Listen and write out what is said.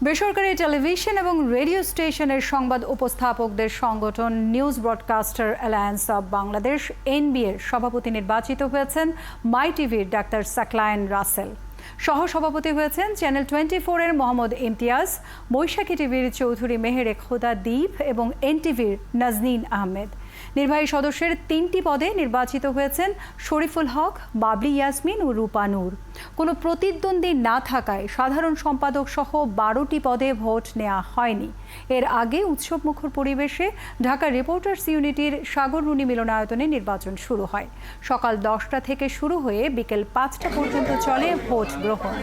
বেসরকারি টেলিভিশন এবং রেডিও স্টেশনের সংবাদ উপস্থাপকদের সংগঠন news broadcaster alliance of Bangladesh এনবিএর সভাপতি নির্বাচিত হয়েছেন মাই টিভির ডাক্তার সাকলায়েন রাসেল। সহসভাপতি হয়েছেন চ্যানেল 24-এর মোহাম্মদ ইমতিয়াজ, বৈশাখী টিভির চৌধুরী মেহেরে খোদা দ্বীপ এবং এনটিভির নাজনীন আহমেদ। নির্বাহী সদস্যের 3টি পদে নির্বাচিত হয়েছেন শরীফুল হক, বাবলি ইয়াসমিন ও রূপা নূর। কোনো প্রতিদ্বন্দ্বী না থাকায় সাধারণ সম্পাদক সহ 12টি পদে ভোট নেওয়া হয়নি। এর আগে উৎসবমুখর পরিবেশে ঢাকা রিপোর্টার্স ইউনিটির সাগররুনি মিলনায়তনে নির্বাচন শুরু হয়। সকাল 10টা থেকে শুরু হয়ে বিকেল 5টা পর্যন্ত চলে ভোট গ্রহণ।